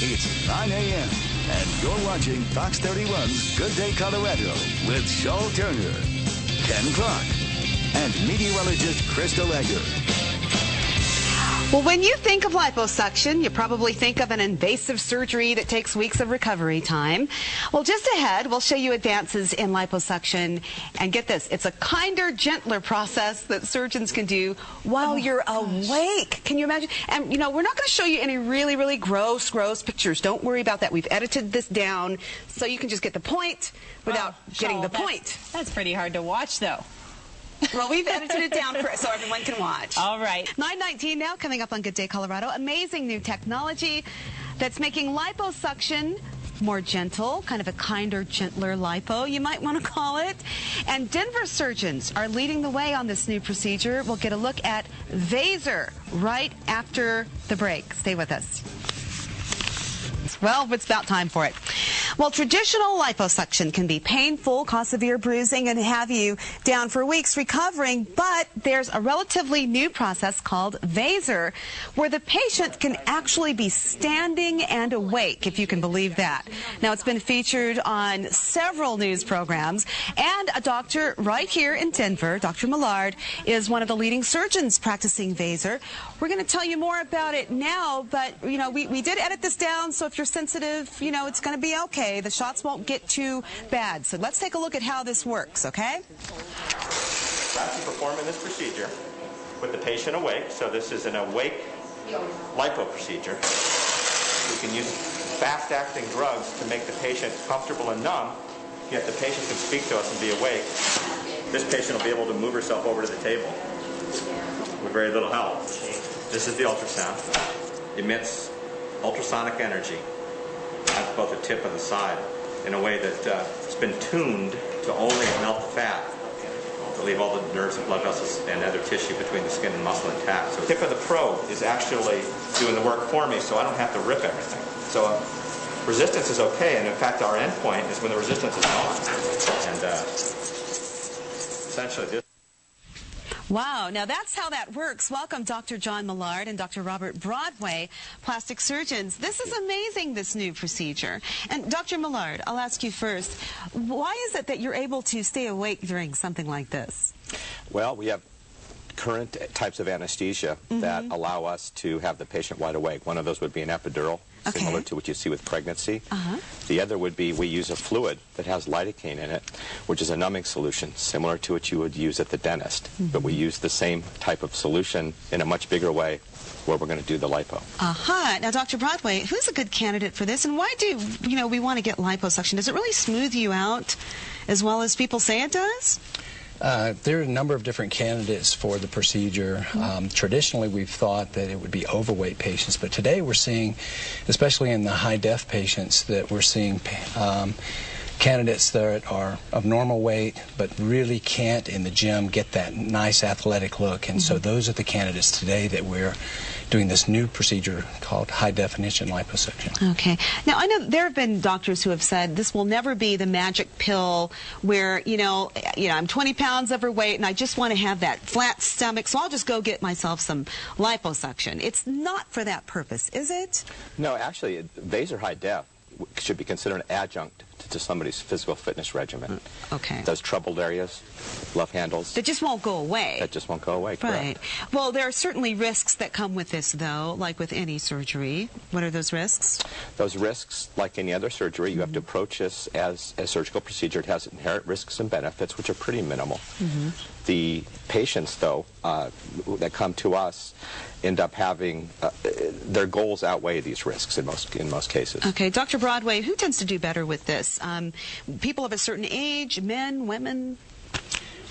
It's 9 a.m. and you're watching Fox 31's Good Day Colorado with Shaw Turner, Ken Clark, and meteorologist Crystal Egger. Well, when you think of liposuction, you probably think of an invasive surgery that takes weeks of recovery time. Well, just ahead, we'll show you advances in liposuction. And get this, it's a kinder, gentler process that surgeons can do while you're awake. Can you imagine? And, you know, we're not going to show you any really, really gross pictures. Don't worry about that. We've edited this down so you can just get the point without getting the point. That's pretty hard to watch, though. Well, we've edited it down so everyone can watch. All right. 9:19 now, coming up on Good Day Colorado. Amazing new technology that's making liposuction more gentle, kind of a kinder, gentler lipo, you might want to call it. And Denver surgeons are leading the way on this new procedure. We'll get a look at VASER right after the break. Stay with us. Well, it's about time for it. Well, traditional liposuction can be painful, cause severe bruising, and have you down for weeks recovering, but there's a relatively new process called VASER, where the patient can actually be standing and awake, if you can believe that. Now, it's been featured on several news programs, and a doctor right here in Denver, Dr. Millard, is one of the leading surgeons practicing VASER. We're going to tell you more about it now, but, you know, we did edit this down, so if you're sensitive, you know, it's going to be okay. The shots won't get too bad. So let's take a look at how this works, okay? Actually performing this procedure with the patient awake. So this is an awake lipo procedure. We can use fast-acting drugs to make the patient comfortable and numb, yet the patient can speak to us and be awake. This patient will be able to move herself over to the table with very little help. This is the ultrasound. Emits ultrasonic energy at both the tip and the side in a way that it's been tuned to only melt the fat, to leave all the nerves and blood vessels and other tissue between the skin and muscle intact. So the tip of the probe is actually doing the work for me, so I don't have to rip everything. So resistance is okay, and in fact our end point is when the resistance is gone. And essentially this. Wow, now that's how that works. Welcome, Dr. John Millard and Dr. Robert Broadway, plastic surgeons. This is amazing, this new procedure. And Dr. Millard, I'll ask you first, why is it that you're able to stay awake during something like this? Well, we have current types of anesthesia that allow us to have the patient wide awake. One of those would be an epidural, similar to what you see with pregnancy. The other would be we use a fluid that has lidocaine in it, which is a numbing solution, similar to what you would use at the dentist. But we use the same type of solution in a much bigger way where we're going to do the lipo. Now, Dr. Broadway, who's a good candidate for this, and why do we want to get liposuction? Does it really smooth you out as well as people say it does? There are a number of different candidates for the procedure. Traditionally, we've thought that it would be overweight patients, but today we're seeing, especially in the high def patients, that we're seeing candidates that are of normal weight but really can't in the gym get that nice athletic look, and so those are the candidates today that we're doing this new procedure called high definition liposuction. Okay. Now, I know there have been doctors who have said this will never be the magic pill where, I'm 20 pounds overweight and I just want to have that flat stomach, so I'll just go get myself some liposuction. It's not for that purpose, is it? No, actually, VASER Hi Def should be considered an adjunct to somebody's physical fitness regimen. Okay. Those troubled areas, love handles. That just won't go away. That just won't go away, correct. Right. Well, there are certainly risks that come with this, though, like with any surgery. What are those risks? Those risks, like any other surgery, you have to approach this as a surgical procedure. It has inherent risks and benefits, which are pretty minimal. The patients, though, that come to us end up having their goals outweigh these risks in most cases. Okay, Dr. Broadway, who tends to do better with this? People of a certain age, men, women?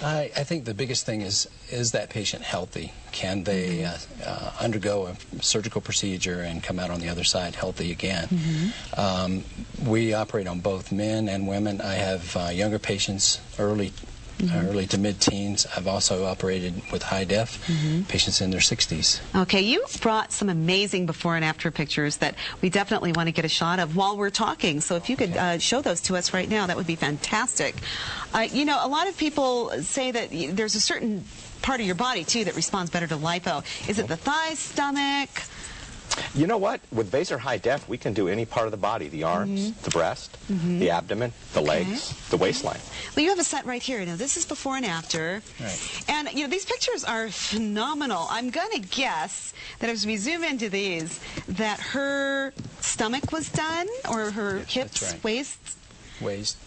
I think the biggest thing is that patient healthy? Can they undergo a surgical procedure and come out on the other side healthy again? We operate on both men and women. I have younger patients, early to mid-teens. I've also operated with high def patients in their 60s. Okay, you brought some amazing before and after pictures that we definitely want to get a shot of while we're talking. So if you could show those to us right now, that would be fantastic. A lot of people say that there's a certain part of your body, too, that responds better to lipo. Is it the thighs, stomach? You know what? With VASER Hi Def, we can do any part of the body, the arms, the breast, the abdomen, the legs, the waistline. Well, you have a set right here. Now, this is before and after. Right. And, you know, these pictures are phenomenal. I'm going to guess that as we zoom into these, that her stomach was done, or her hips, right. waist.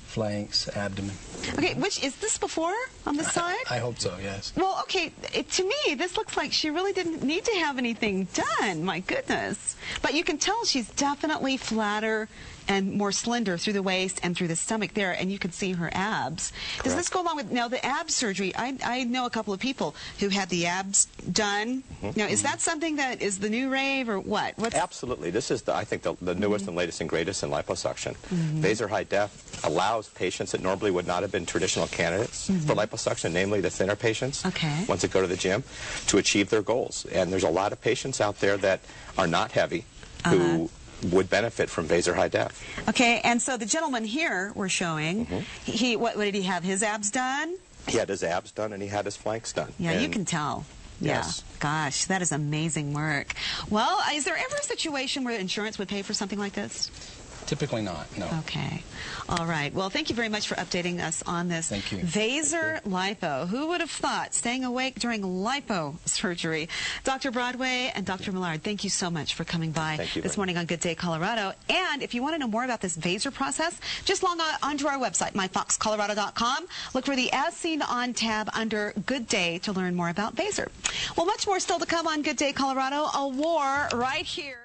Flanks, abdomen. Okay, which is this before on this side? I hope so, yes. Well, okay, to me, this looks like she really didn't need to have anything done. My goodness. But you can tell she's definitely flatter and more slender through the waist and through the stomach there, and you can see her abs. Correct. Does this go along with, now, the abs surgery? I know a couple of people who had the abs done. Now, is that something that is the new rave, or what? Absolutely. This is, I think, the newest and latest and greatest in liposuction. VASER Hi Def allows patients that normally would not have been traditional candidates for liposuction, namely the thinner patients, once they go to the gym, to achieve their goals. And there's a lot of patients out there that are not heavy who would benefit from VASER Hi Def. Okay, and so the gentleman here we're showing, what did he have, his abs done? He had his abs done and he had his flanks done. Yeah, and you can tell. Yes. Yeah. Gosh, that is amazing work. Well, is there ever a situation where insurance would pay for something like this? Typically not, no. Okay. All right. Well, thank you very much for updating us on this. Thank you. VASER Lipo. Who would have thought staying awake during lipo surgery? Dr. Broadway and Dr. Millard, thank you so much for coming by this morning on Good Day Colorado. And if you want to know more about this VASER process, just log on to our website, myfoxcolorado.com. Look for the As Seen On tab under Good Day to learn more about VASER. Well, much more still to come on Good Day Colorado. A war right here.